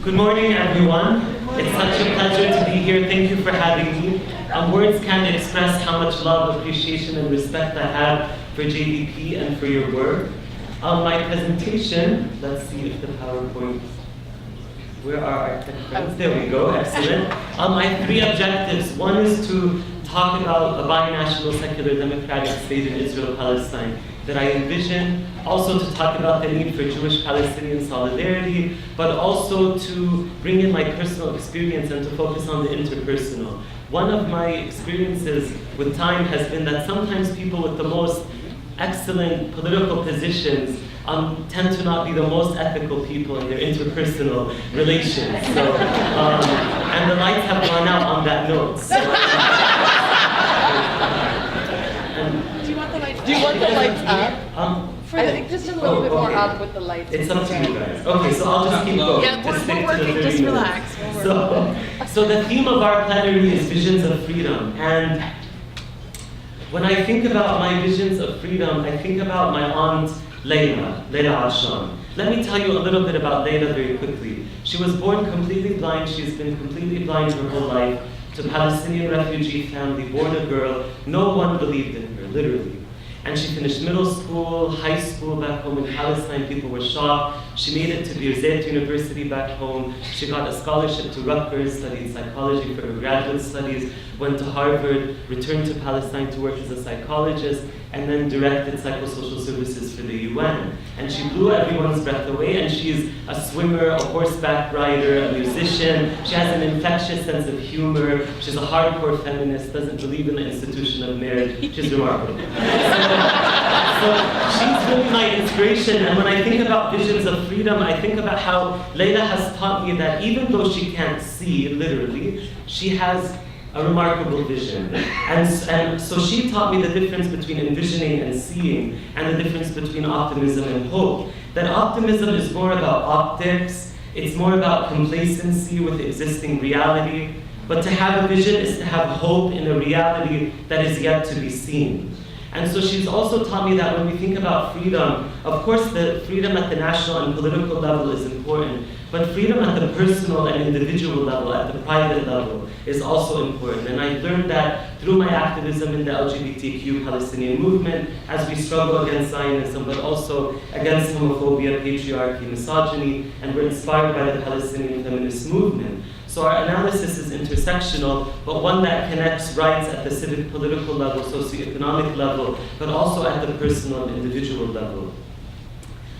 Good morning, everyone. It's such a pleasure to be here. Thank you for having me. Words can't express how much love, appreciation, and respect I have for JDP and for your work. My presentation, let's see if the PowerPoint, where are our tech friends? There we go, excellent. I have three objectives. One is to talk about a binational secular democratic state in Israel-Palestine that I envision, also to talk about the need for Jewish-Palestinian solidarity, but also to bring in my personal experience and to focus on the interpersonal. One of my experiences with time has been that sometimes people with the most excellent political positions tend to not be the most ethical people in their interpersonal relations. So, and the lights have gone out on that note. So, Do you want the lights up? I think just a little bit more up with the lights. It's up to you guys. Okay, so I'll just keep going. Yeah, we're working, just relax. So the theme of our plenary is visions of freedom. And when I think about my visions of freedom, I think about my aunt Leila Atshan. Let me tell you a little bit about Leila very quickly. She was born completely blind. She's been completely blind her whole life. To a Palestinian refugee family, born a girl. No one believed in her, literally. And she finished middle school, high school back home in Palestine. People were shocked. She made it to Birzeit University back home. She got a scholarship to Rutgers, studied psychology for her graduate studies, went to Harvard, returned to Palestine to work as a psychologist, and then directed psychosocial services for the UN. And she blew everyone's breath away, and she's a swimmer, a horseback rider, a musician. She has an infectious sense of humor. She's a hardcore feminist, doesn't believe in the institution of marriage. She's remarkable. So she's really my inspiration, and when I think about visions of freedom, I think about how Leila has taught me that even though she can't see, literally, she has a remarkable vision. And so she taught me the difference between envisioning and seeing, and the difference between optimism and hope. That optimism is more about optics, it's more about complacency with existing reality, but to have a vision is to have hope in a reality that is yet to be seen. And so she's also taught me that when we think about freedom, of course the freedom at the national and political level is important, but freedom at the personal and individual level, at the private level, is also important. And I learned that through my activism in the LGBTQ Palestinian movement, as we struggle against Zionism, but also against homophobia, patriarchy, misogyny, and we're inspired by the Palestinian feminist movement. So our analysis is intersectional, but one that connects rights at the civic political level, socioeconomic level, but also at the personal and individual level.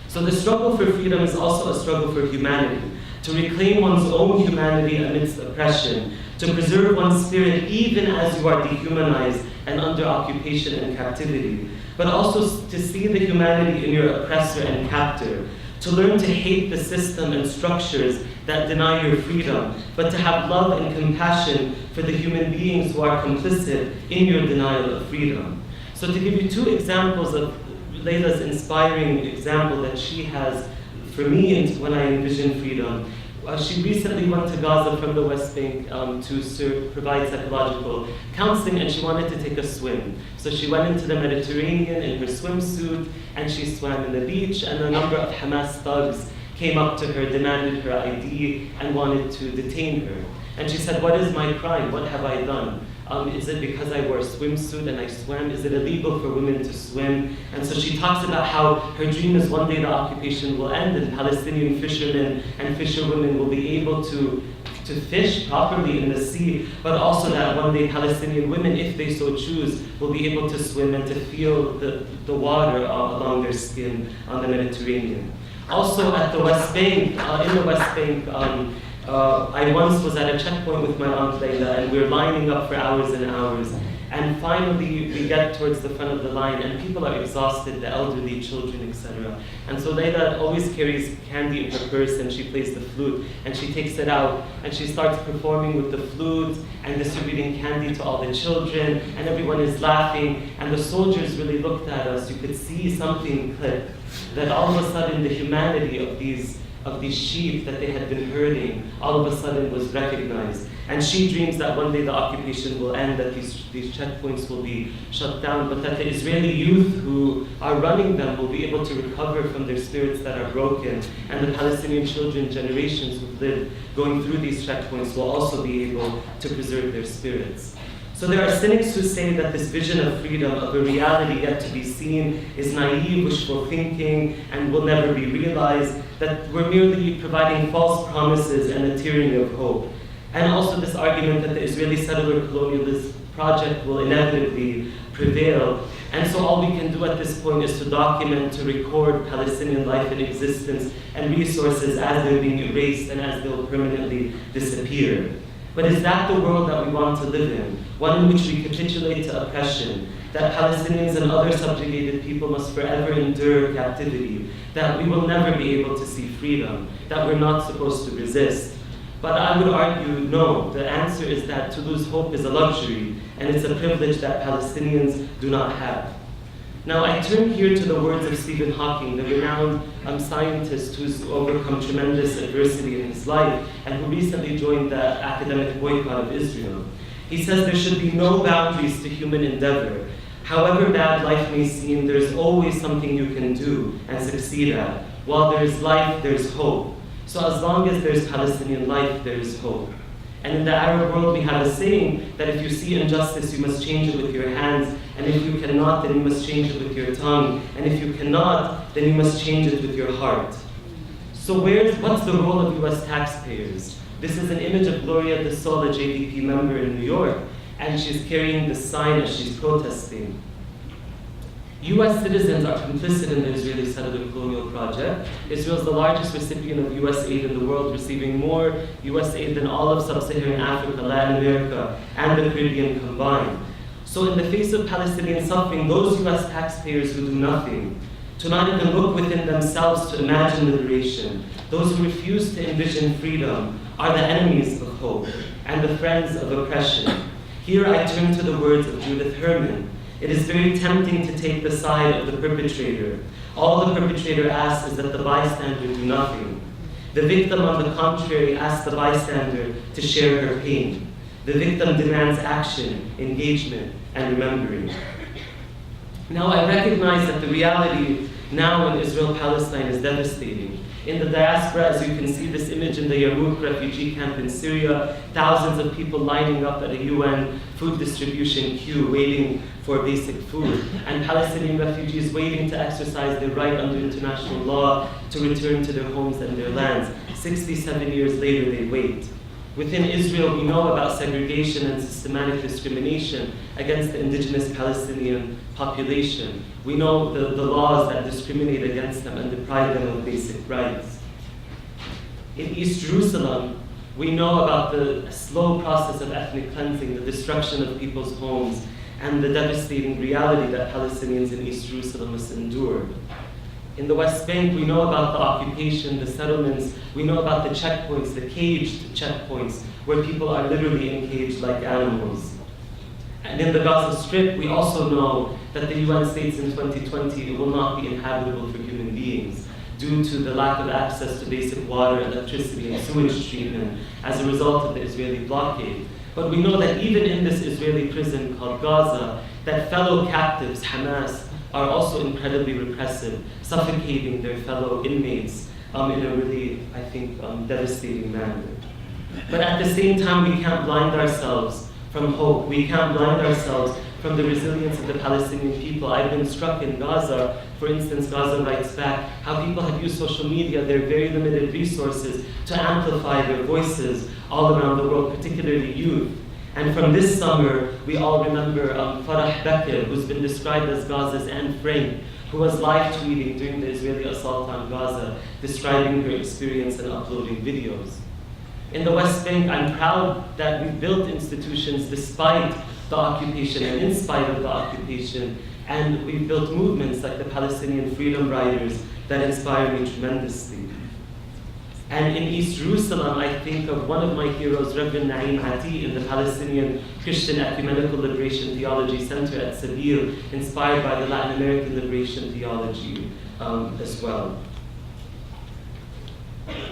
So the struggle for freedom is also a struggle for humanity, to reclaim one's own humanity amidst oppression, to preserve one's spirit even as you are dehumanized and under occupation and captivity, but also to see the humanity in your oppressor and captor, to learn to hate the system and structures that deny your freedom, but to have love and compassion for the human beings who are complicit in your denial of freedom. So to give you two examples of Leila's inspiring example that she has for me when I envision freedom, she recently went to Gaza from the West Bank to provide psychological counseling, and she wanted to take a swim. So she went into the Mediterranean in her swimsuit, and she swam in the beach, and a number of Hamas thugs came up to her, demanded her ID, and wanted to detain her. And she said, "What is my crime? What have I done? Is it because I wore a swimsuit and I swam? Is it illegal for women to swim?" And so she talks about how her dream is one day the occupation will end and Palestinian fishermen and fisherwomen will be able to fish properly in the sea, but also that one day Palestinian women, if they so choose, will be able to swim and to feel the water along their skin on the Mediterranean. Also at the West Bank, in the West Bank, I once was at a checkpoint with my aunt Leila, and we were lining up for hours and hours. And finally, we get towards the front of the line, and people are exhausted, the elderly, children, etc. And so Leila always carries candy in her purse, and she plays the flute, and she takes it out, and she starts performing with the flute and distributing candy to all the children, and everyone is laughing. And the soldiers really looked at us. You could see something click, that all of a sudden the humanity of these of these sheep that they had been herding all of a sudden was recognized. And she dreams that one day the occupation will end, that these checkpoints will be shut down, but that the Israeli youth who are running them will be able to recover from their spirits that are broken, and the Palestinian children, generations who've lived going through these checkpoints, will also be able to preserve their spirits. So there are cynics who say that this vision of freedom, of a reality yet to be seen, is naive, wishful thinking, and will never be realized, that we're merely providing false promises and a tyranny of hope. And also this argument that the Israeli settler colonialist project will inevitably prevail. And so all we can do at this point is to document, to record Palestinian life and existence and resources as they're being erased and as they'll permanently disappear. But is that the world that we want to live in? One in which we capitulate to oppression, that Palestinians and other subjugated people must forever endure captivity, that we will never be able to see freedom, that we're not supposed to resist. But I would argue, no, the answer is that to lose hope is a luxury, and it's a privilege that Palestinians do not have. Now, I turn here to the words of Stephen Hawking, the renowned scientist who's overcome tremendous adversity in his life, and who recently joined the academic boycott of Israel. He says there should be no boundaries to human endeavor. However bad life may seem, there's always something you can do and succeed at. While there's life, there's hope. So as long as there's Palestinian life, there is hope. And in the Arab world, we have a saying that if you see injustice, you must change it with your hands. And if you cannot, then you must change it with your tongue. And if you cannot, then you must change it with your heart. So what's the role of US taxpayers? This is an image of Gloria De Sol, a JVP member in New York, and she's carrying the sign as she's protesting. US citizens are complicit in the Israeli settler colonial project. Israel is the largest recipient of US aid in the world, receiving more US aid than all of sub-Saharan Africa, Latin America, and the Caribbean combined. So in the face of Palestinian suffering, those US taxpayers who do nothing, to not even look within themselves to imagine liberation, those who refuse to envision freedom, are the enemies of hope and the friends of oppression. Here I turn to the words of Judith Herman. It is very tempting to take the side of the perpetrator. All the perpetrator asks is that the bystander do nothing. The victim, on the contrary, asks the bystander to share her pain. The victim demands action, engagement, and remembering. Now, I recognize that the reality now in Israel-Palestine is devastating. In the diaspora, as you can see this image in the Yarmouk refugee camp in Syria, thousands of people lining up at a UN food distribution queue waiting for basic food, and Palestinian refugees waiting to exercise their right under international law to return to their homes and their lands. 67 years later, they wait. Within Israel, we know about segregation and systematic discrimination against the indigenous Palestinian population. We know the laws that discriminate against them and deprive them of basic rights. In East Jerusalem, we know about the slow process of ethnic cleansing, the destruction of people's homes, and the devastating reality that Palestinians in East Jerusalem must endure. In the West Bank, we know about the occupation, the settlements, we know about the checkpoints, the caged checkpoints, where people are literally encaged like animals. And in the Gaza Strip, we also know that the UN states in 2020 it will not be inhabitable for human beings due to the lack of access to basic water, electricity, and sewage treatment as a result of the Israeli blockade. But we know that even in this Israeli prison called Gaza, that fellow captives, Hamas, are also incredibly repressive, suffocating their fellow inmates in a really, I think, devastating manner. But at the same time, we can't blind ourselves from hope. We can't blind ourselves from the resilience of the Palestinian people. I've been struck in Gaza, for instance, Gaza writes back, how people have used social media, their very limited resources, to amplify their voices all around the world, particularly youth. And from this summer, we all remember Farah Becker, who's been described as Gaza's Anne Frank, who was live tweeting during the Israeli assault on Gaza, describing her experience and uploading videos. In the West Bank, I'm proud that we built institutions despite the occupation and in spite of the occupation, and we built movements like the Palestinian Freedom Riders that inspire me tremendously. And in East Jerusalem, I think of one of my heroes, Reverend Naim Ati, in the Palestinian Christian Ecumenical Liberation Theology Center at Sabeel, inspired by the Latin American liberation theology as well.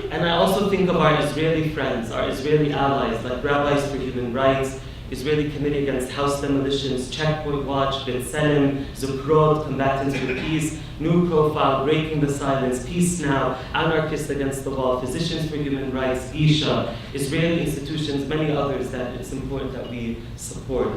And I also think of our Israeli friends, our Israeli allies, like Rabbis for Human Rights, Israeli Committee Against House Demolitions, Checkpoint Watch, B'Tselem, Zuprot, Combatants for Peace, New Profile, Breaking the Silence, Peace Now, Anarchists Against the Wall, Physicians for Human Rights, Gisha, Israeli institutions, many others that it's important that we support.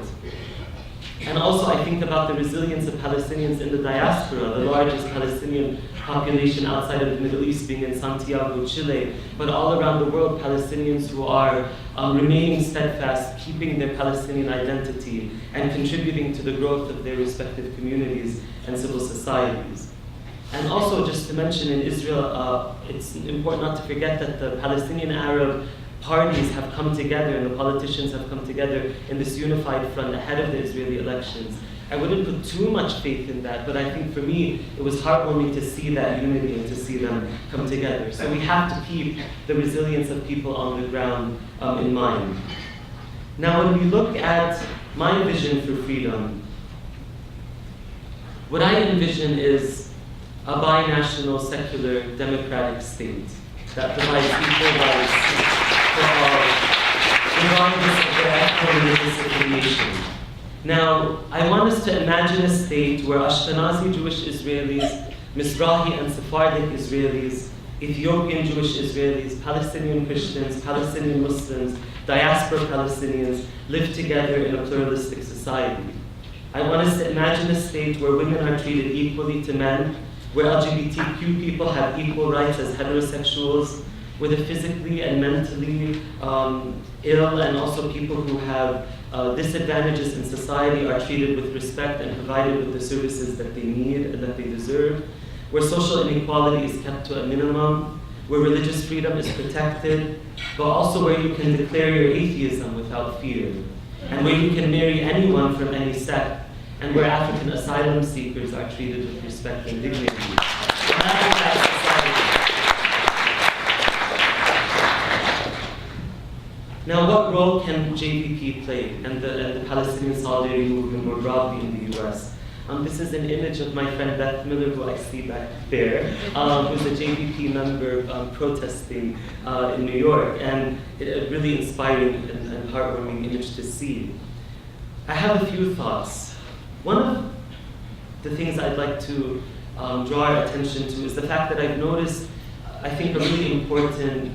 And also I think about the resilience of Palestinians in the diaspora, the largest Palestinian population outside of the Middle East being in Santiago, Chile, but all around the world, Palestinians who are remaining steadfast, keeping their Palestinian identity, and contributing to the growth of their respective communities and civil societies. And also, just to mention, in Israel, it's important not to forget that the Palestinian Arab parties have come together and the politicians have come together in this unified front ahead of the Israeli elections. I wouldn't put too much faith in that, but I think for me, it was heartwarming to see that unity and to see them come together. So we have to keep the resilience of people on the ground in mind. Now, when we look at my vision for freedom, what I envision is a binational, secular, democratic state that provides equal rights for all, regardless of their ethno-religious affiliation. Now, I want us to imagine a state where Ashkenazi Jewish Israelis, Mizrahi and Sephardic Israelis, Ethiopian Jewish Israelis, Palestinian Christians, Palestinian Muslims, diaspora Palestinians live together in a pluralistic society. I want us to imagine a state where women are treated equally to men, where LGBTQ people have equal rights as heterosexuals, where the physically and mentally ill and also people who have disadvantages in society are treated with respect and provided with the services that they need and that they deserve, where social inequality is kept to a minimum, where religious freedom is protected, but also where you can declare your atheism without fear, and where you can marry anyone from any sect, and where African asylum seekers are treated with respect and dignity. Imagine that society. Now, what role can JPP play and the Palestinian Solidarity Movement more broadly in the US? This is an image of my friend Beth Miller, who I see back there, who's a JPP member protesting in New York, and a really inspiring and heartwarming image to see. I have a few thoughts. One of the things I'd like to draw our attention to is the fact that I've noticed, I think, a really important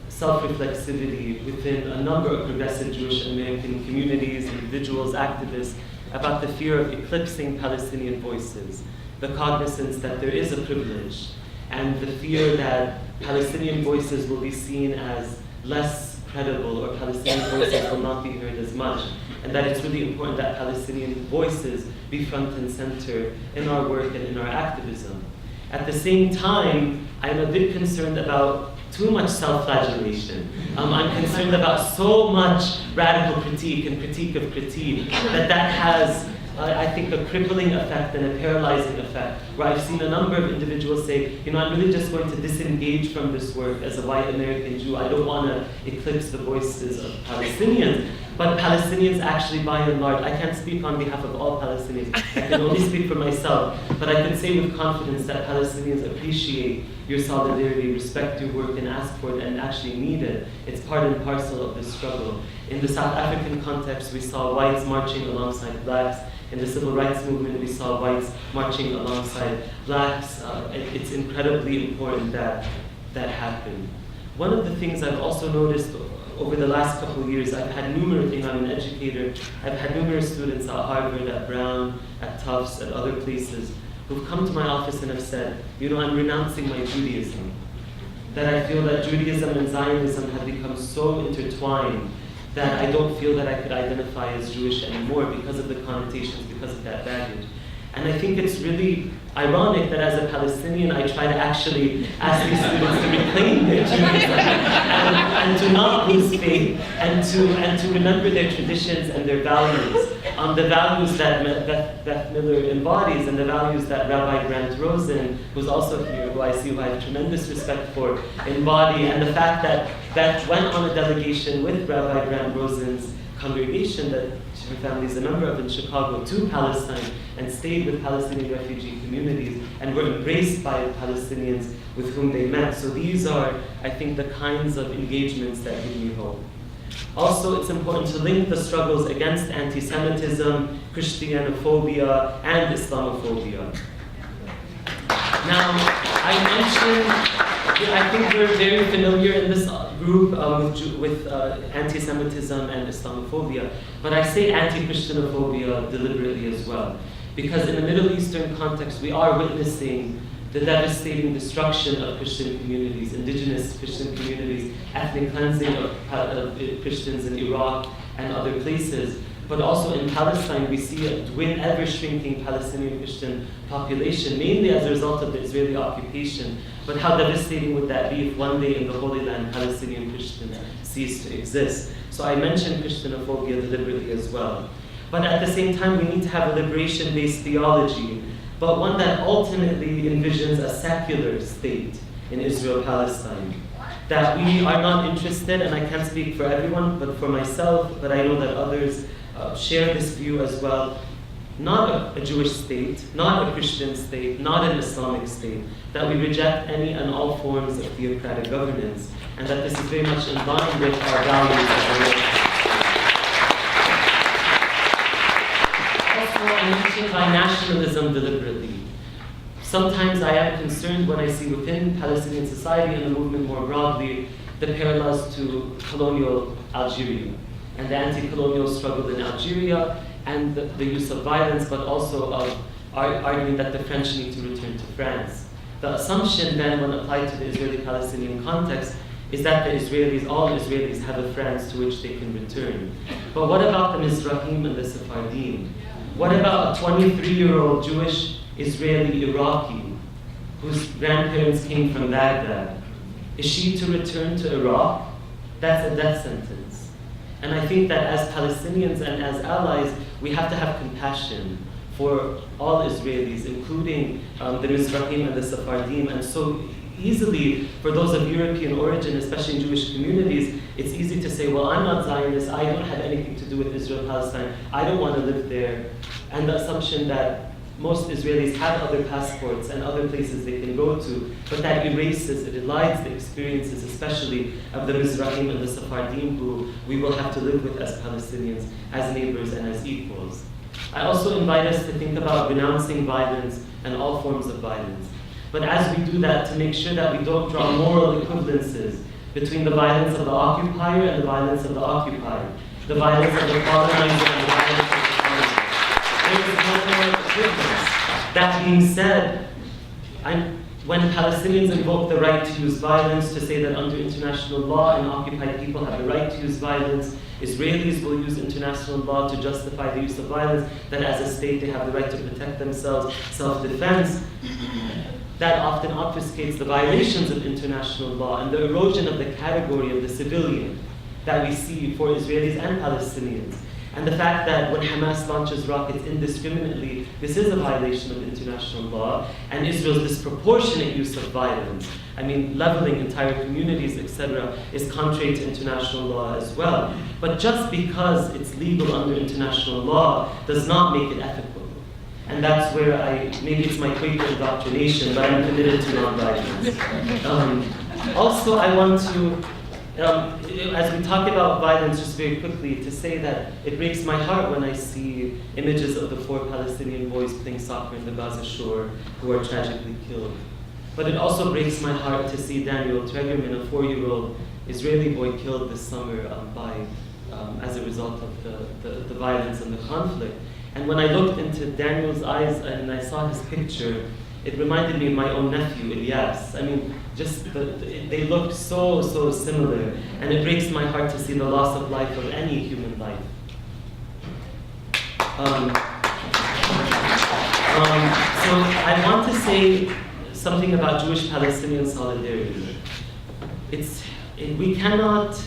self-reflexivity within a number of progressive Jewish American communities, individuals, activists, about the fear of eclipsing Palestinian voices, the cognizance that there is a privilege, and the fear that Palestinian voices will be seen as less credible or Palestinian voices will not be heard as much, and that it's really important that Palestinian voices be front and center in our work and in our activism. At the same time, I'm a bit concerned about too much self-flagellation. I'm concerned about so much radical critique and critique of critique that has, I think, a crippling effect and a paralyzing effect, where I've seen a number of individuals say, I'm really just going to disengage from this work as a white American Jew. I don't want to eclipse the voices of Palestinians. But Palestinians actually, by and large, I can't speak on behalf of all Palestinians, I can only speak for myself, but I can say with confidence that Palestinians appreciate your solidarity, respect your work, and ask for it, and actually need it. It's part and parcel of this struggle. In the South African context, we saw whites marching alongside blacks. In the civil rights movement, we saw whites marching alongside blacks. It's incredibly important that that happened. One of the things I've also noticed over the last couple of years, I've had numerous, I'm an educator, I've had numerous students at Harvard, at Brown, at Tufts, at other places, who've come to my office and have said, I'm renouncing my Judaism. That I feel that Judaism and Zionism have become so intertwined that I don't feel that I could identify as Jewish anymore because of the connotations, because of that baggage. And I think it's really ironic that as a Palestinian, I try to actually ask these students to reclaim their Judaism and to not lose faith and to remember their traditions and their values. The values that Beth Miller embodies and the values that Rabbi Grant Rosen, who's also here, who I have tremendous respect for, embody. And the fact that Beth went on a delegation with Rabbi Grant Rosen's congregation that her family is a member of in Chicago to Palestine and stayed with Palestinian refugee communities and were embraced by Palestinians with whom they met. So these are, I think, the kinds of engagements that give me hope. Also, it's important to link the struggles against anti-Semitism, Christianophobia, and Islamophobia. Now, I think we're very familiar in this group with anti-Semitism and Islamophobia, but I say anti-Christianophobia deliberately as well, because in the Middle Eastern context, we are witnessing the devastating destruction of Christian communities, indigenous Christian communities, ethnic cleansing of Christians in Iraq and other places. But also in Palestine, we see a ever-shrinking Palestinian Christian population, mainly as a result of the Israeli occupation. But how devastating would that be if one day in the Holy Land, Palestinian Christians cease to exist? So I mentioned Christianophobia deliberately as well. But at the same time, we need to have a liberation-based theology, but one that ultimately envisions a secular state in Israel-Palestine. That we are not interested, and I can't speak for everyone, but for myself, but I know that others share this view as well, not a Jewish state, not a Christian state, not an Islamic state, that we reject any and all forms of theocratic governance, and that this is very much in line with our values as a nation. I mentioned binationalism deliberately. Sometimes I am concerned when I see within Palestinian society and the movement more broadly the parallels to colonial Algeria and the anti-colonial struggle in Algeria and the use of violence, but also of arguing that the French need to return to France. The assumption then, when applied to the Israeli-Palestinian context, is that the Israelis, all Israelis, have a France to which they can return. But what about the Mizrahim and the Sephardim? What about a 23-year-old Jewish Israeli Iraqi whose grandparents came from Baghdad? Is she to return to Iraq? That's a death sentence. And I think that as Palestinians and as allies, we have to have compassion for all Israelis, including the Mizrahim and the Sephardim. And so easily, for those of European origin, especially in Jewish communities, it's easy to say, well, I'm not Zionist, I don't have anything to do with Israel-Palestine, I don't want to live there. And the assumption that most Israelis have other passports and other places they can go to, but that erases, it elides the experiences, especially of the Mizrahim and the Sephardim, who we will have to live with as Palestinians, as neighbors and as equals. I also invite us to think about renouncing violence and all forms of violence. But as we do that, to make sure that we don't draw moral equivalences between the violence of the occupier and the violence of the occupied, the violence of the colonizer and the violence of the colonizer. There is no moral equivalence. That being said, when Palestinians invoke the right to use violence, to say that under international law and occupied people have the right to use violence, Israelis will use international law to justify the use of violence, that as a state they have the right to protect themselves, self-defense. That often obfuscates the violations of international law and the erosion of the category of the civilian that we see for Israelis and Palestinians. And the fact that when Hamas launches rockets indiscriminately, this is a violation of international law, and Israel's disproportionate use of violence, I mean, leveling entire communities, etc., is contrary to international law as well. But just because it's legal under international law does not make it ethical. And that's where maybe it's my Quaker indoctrination, but I'm committed to non-violence. Also, I want to, as we talk about violence, just very quickly, to say that it breaks my heart when I see images of the 4 Palestinian boys playing soccer in the Gaza shore who are tragically killed. But it also breaks my heart to see Daniel Tregerman, a 4-year-old Israeli boy, killed this summer as a result of the violence and the conflict. And when I looked into Daniel's eyes and I saw his picture, it reminded me of my own nephew, Ilyas. I mean, just they look so similar. And it breaks my heart to see the loss of life of any human life. So I want to say something about Jewish-Palestinian solidarity. We cannot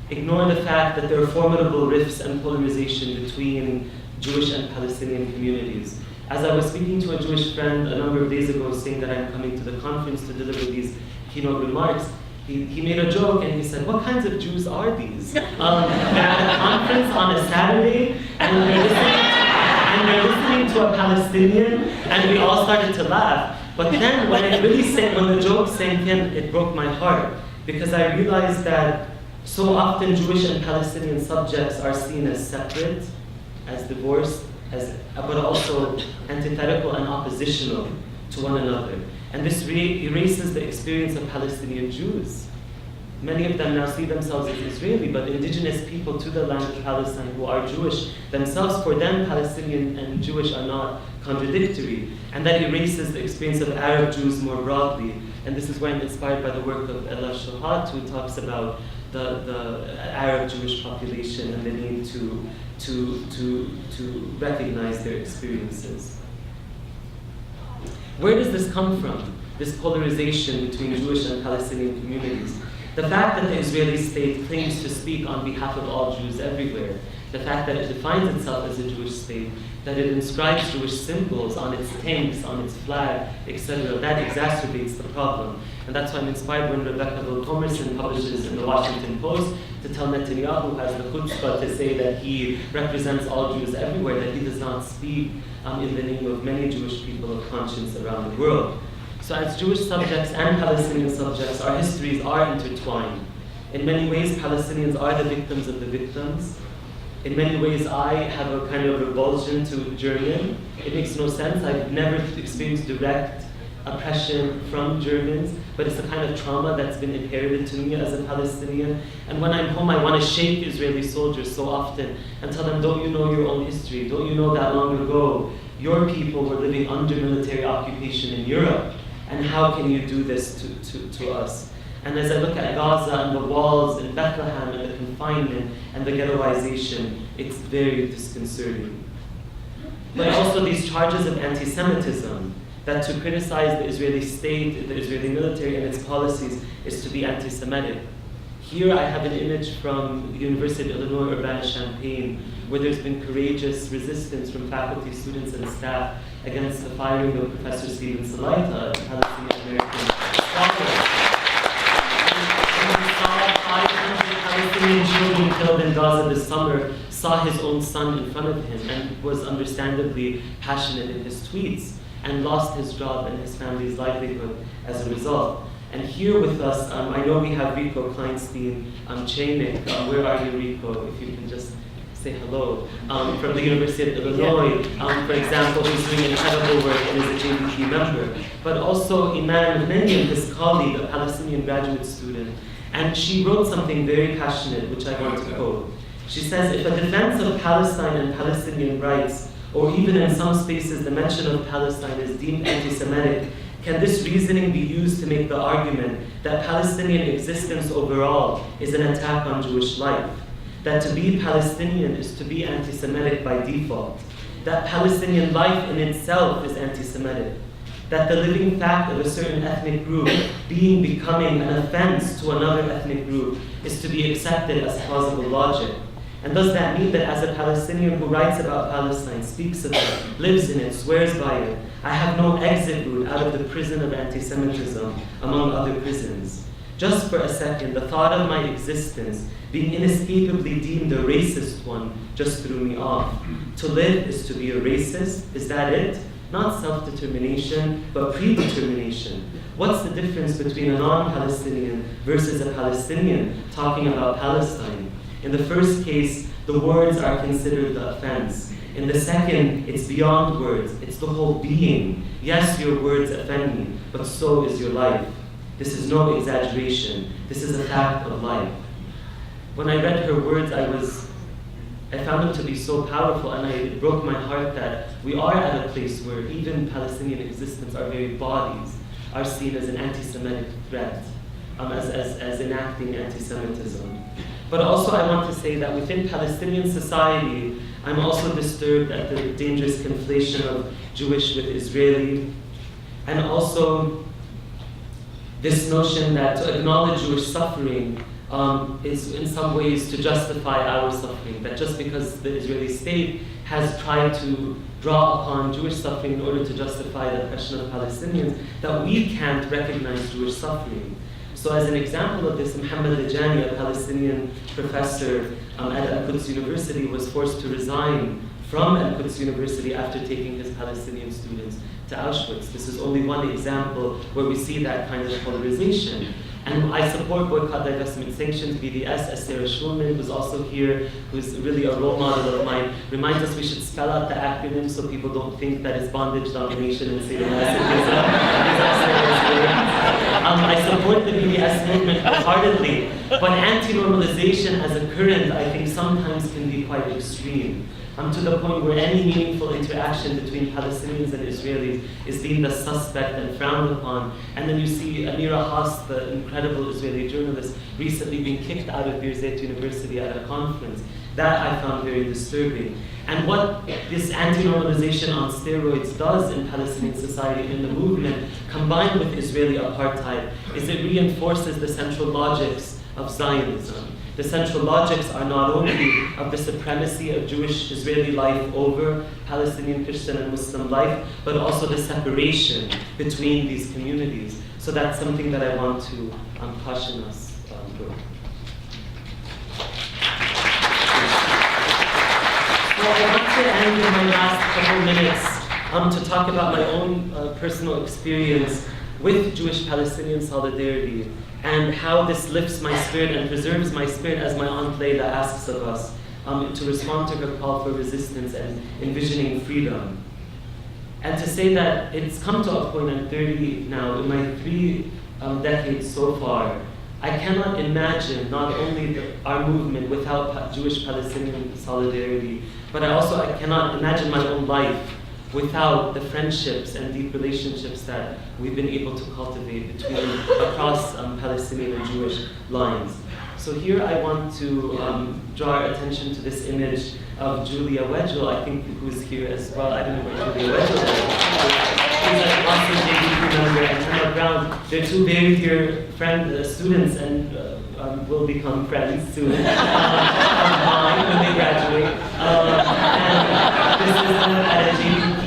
ignore the fact that there are formidable rifts and polarization between Jewish and Palestinian communities. As I was speaking to a Jewish friend a number of days ago saying that I'm coming to the conference to deliver these keynote remarks, he made a joke and he said, what kinds of Jews are these? They're at a conference on a Saturday and they're listening to a Palestinian, and we all started to laugh. But then when the joke sank in, it broke my heart, because I realized that so often Jewish and Palestinian subjects are seen as separate, as divorced, but also antithetical and oppositional to one another. And this erases the experience of Palestinian Jews. Many of them now see themselves as Israeli, but indigenous people to the land of Palestine who are Jewish themselves, for them, Palestinian and Jewish are not contradictory. And that erases the experience of Arab Jews more broadly. And this is why I'm inspired by the work of Ella Shohat, who talks about the Arab Jewish population and the need to recognize their experiences. Where does this come from, this polarization between Jewish and Palestinian communities? The fact that the Israeli state claims to speak on behalf of all Jews everywhere, the fact that it defines itself as a Jewish state, that it inscribes Jewish symbols on its tanks, on its flag, etc., that exacerbates the problem. And that's why I'm inspired when Rebecca Wilcomerson publishes in the Washington Post to tell Netanyahu, who has the chutzpah to say that he represents all Jews everywhere, that he does not speak in the name of many Jewish people of conscience around the world. So as Jewish subjects and Palestinian subjects, our histories are intertwined. In many ways, Palestinians are the victims of the victims. In many ways, I have a kind of revulsion to German. It makes no sense. I've never experienced direct oppression from Germans, but it's a kind of trauma that's been inherited to me as a Palestinian. And when I'm home, I want to shake Israeli soldiers so often and tell them, don't you know your own history? Don't you know that long ago, your people were living under military occupation in Europe? And how can you do this to us? And as I look at Gaza and the walls in Bethlehem and the confinement and the ghettoization, it's very disconcerting. But also these charges of anti-Semitism, that to criticize the Israeli state, the Israeli military and its policies is to be anti-Semitic. Here I have an image from the University of Illinois Urbana-Champaign, where there's been courageous resistance from faculty, students, and staff against the firing of Professor Stephen Salaita, a Palestinian-American scholar. And he saw 500 Palestinian children killed in Gaza this summer, saw his own son in front of him, and was understandably passionate in his tweets, and lost his job and his family's livelihood as a result. And here with us, I know we have Rico Kleinstein Chainik. Where are you, Rico? If you can just say hello. From the University of Illinois, for example, who's doing incredible work and is a JBT member. But also Iman Menyan, his colleague, a Palestinian graduate student. And she wrote something very passionate, which I want to quote. She says, if a defense of Palestine and Palestinian rights, or even in some spaces the mention of Palestine is deemed anti-Semitic, can this reasoning be used to make the argument that Palestinian existence overall is an attack on Jewish life? That to be Palestinian is to be anti-Semitic by default? That Palestinian life in itself is anti-Semitic? That the living fact of a certain ethnic group becoming an offense to another ethnic group is to be accepted as plausible logic? And does that mean that as a Palestinian who writes about Palestine, speaks of it, lives in it, swears by it, I have no exit route out of the prison of anti-Semitism, among other prisons? Just for a second, the thought of my existence being inescapably deemed a racist one just threw me off. To live is to be a racist? Is that it? Not self-determination, but predetermination. What's the difference between a non-Palestinian versus a Palestinian talking about Palestine? In the first case, the words are considered the offense. In the second, it's beyond words, it's the whole being. Yes, your words offend me, but so is your life. This is no exaggeration. This is a fact of life. When I read her words, I found them to be so powerful, and it broke my heart that we are at a place where even Palestinian existence, our very bodies, are seen as an anti-Semitic threat, as enacting anti-Semitism. But also I want to say that within Palestinian society, I'm also disturbed at the dangerous conflation of Jewish with Israeli, and also this notion that to acknowledge Jewish suffering is in some ways to justify our suffering, that just because the Israeli state has tried to draw upon Jewish suffering in order to justify the oppression of Palestinians, that we can't recognize Jewish suffering. So as an example of this, Mohammed Lijani, a Palestinian professor at Al-Quds University, was forced to resign from Al-Quds University after taking his Palestinian students to Auschwitz. This is only one example where we see that kind of polarization. And I support Boycott, Divestment, Sanctions, BDS, as Sarah Schulman, who's also here, who's really a role model of mine, reminds us we should spell out the acronym so people don't think that it's bondage, domination, and sadomasochism. I support the BDS movement wholeheartedly, but anti-normalization as a current, I think, sometimes can be quite extreme. To the point where any meaningful interaction between Palestinians and Israelis is deemed as suspect and frowned upon. And then you see Amira Haas, the incredible Israeli journalist, recently being kicked out of Birzeit University at a conference. That I found very disturbing. And what this anti-normalization on steroids does in Palestinian society, in the movement, combined with Israeli apartheid, is it reinforces the central logics of Zionism. The central logics are not only of the supremacy of Jewish Israeli life over Palestinian, Christian, and Muslim life, but also the separation between these communities. So that's something that I want to caution us for. So I want to end in my last couple minutes to talk about my own personal experience with Jewish-Palestinian solidarity, and how this lifts my spirit and preserves my spirit, as my Aunt Leila asks of us, to respond to her call for resistance and envisioning freedom. And to say that it's come to a point, I'm 30 now, in my 3 decades so far, I cannot imagine not only our movement without Jewish-Palestinian solidarity, but I cannot imagine my own life without the friendships and deep relationships that we've been able to cultivate across Palestinian and Jewish lines. So here I want to draw our attention to this image of Julia Wedgell, I think, who's here as well. I don't know where Julia Wedgell is. She's an awesome JVP member, and Hannah Brown. They're 2 very dear students, and will become friends soon of mine when they graduate. And this is at a JVP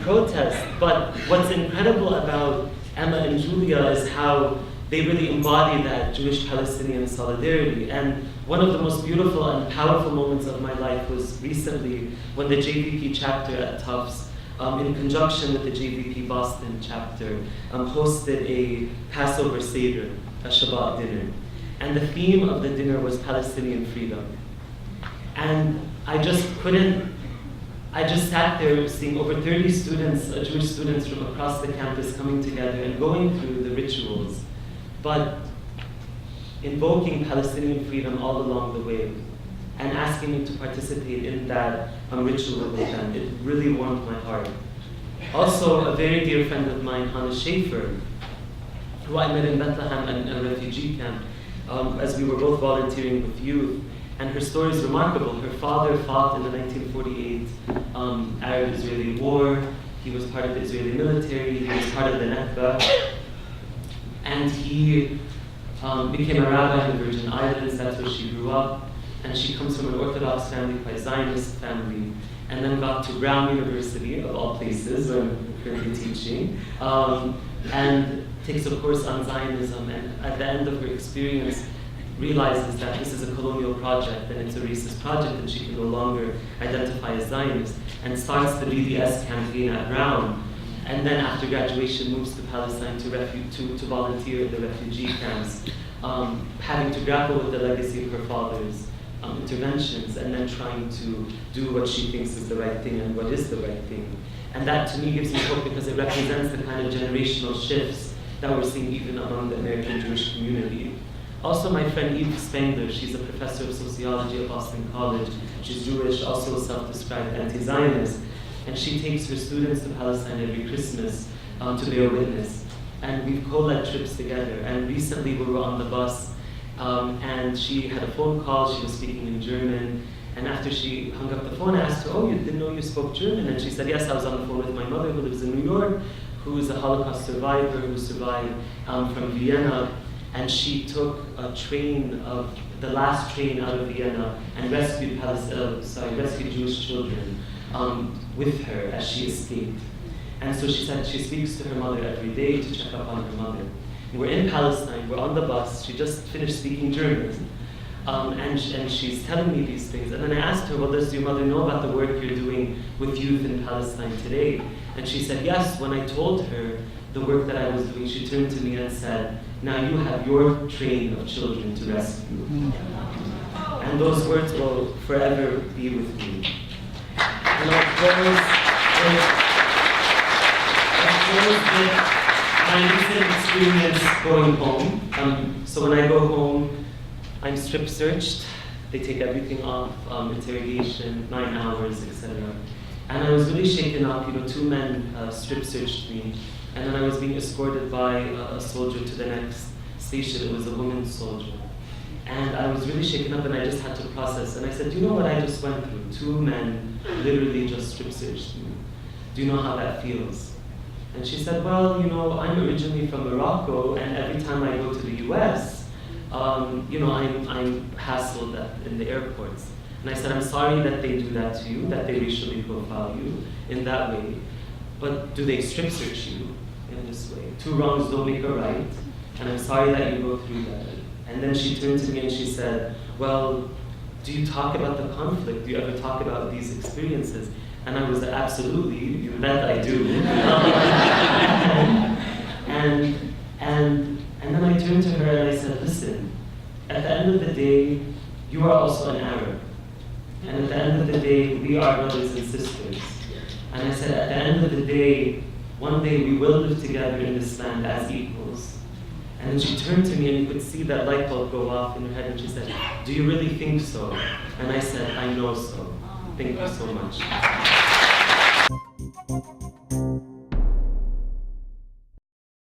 protest. But what's incredible about Emma and Julia is how they really embody that Jewish-Palestinian solidarity. And one of the most beautiful and powerful moments of my life was recently when the JVP chapter at Tufts, in conjunction with the JVP Boston chapter, hosted a Passover Seder, a Shabbat dinner. And the theme of the dinner was Palestinian freedom. And I just sat there seeing over 30 students, Jewish students from across the campus coming together and going through the rituals, but invoking Palestinian freedom all along the way and asking me to participate in that ritual with them. It really warmed my heart. Also, a very dear friend of mine, Hannah Schaefer, who I met in Bethlehem and a refugee camp, as we were both volunteering with youth. And her story is remarkable. Her father fought in the 1948 Arab-Israeli war. He was part of the Israeli military. He was part of the Nakba. And he became a rabbi in the Virgin Islands. That's where she grew up. And she comes from an Orthodox family, quite Zionist family. And then got to Brown University, of all places, where I'm currently teaching. And takes a course on Zionism. And at the end of her experience, realizes that this is a colonial project and it's a racist project and she can no longer identify as Zionist, and starts the BDS campaign at Brown. And then after graduation moves to Palestine to volunteer at the refugee camps, having to grapple with the legacy of her father's interventions, and then trying to do what she thinks is the right thing and what is the right thing. And that to me gives me hope, because it represents the kind of generational shifts that we're seeing even among the American Jewish community. Also, my friend Eve Spangler, she's a professor of sociology at Boston College. She's Jewish, also a self-described anti-Zionist. And she takes her students to Palestine every Christmas to bear witness. And we've co-led trips together. And recently we were on the bus, and she had a phone call. She was speaking in German. And after she hung up the phone, I asked her, "Oh, you didn't know you spoke German?" And she said, "Yes, I was on the phone with my mother, who lives in New York, who is a Holocaust survivor, who survived from Vienna. And she took the last train out of Vienna, and rescued Jewish children with her as she escaped." And so she said she speaks to her mother every day to check up on her mother. And we're in Palestine, we're on the bus, she just finished speaking German. And she's telling me these things. And then I asked her, well, does your mother know about the work you're doing with youth in Palestine today? And she said, yes. When I told her the work that I was doing, she turned to me and said, now you have your train of children to rescue. And those words will forever be with me. And I'll close with my recent experience going home. So when I go home, I'm strip searched. They take everything off, interrogation, 9 hours, etc. And I was really shaken up. 2 men strip searched me, and then I was being escorted by a soldier to the next station. It was a woman soldier. And I was really shaken up, and I just had to process. And I said, do you know what I just went through? 2 men literally just strip searched me. Do you know how that feels? And she said, well, I'm originally from Morocco, and every time I go to the US, I'm hassled in the airports. And I said, I'm sorry that they do that to you, that they racially profile you in that way. But do they strip search you in this way? 2 wrongs don't make a right, and I'm sorry that you go through that. And then she turned to me and she said, well, do you talk about the conflict? Do you ever talk about these experiences? And I was like, absolutely, you bet I do. And then I turned to her and I said, listen, at the end of the day, you are also an Arab. And at the end of the day, we are brothers and sisters. And I said, at the end of the day, one day we will live together in this land as equals. And then she turned to me and you could see that light bulb go off in her head and she said, do you really think so? And I said, I know so. Thank you so much.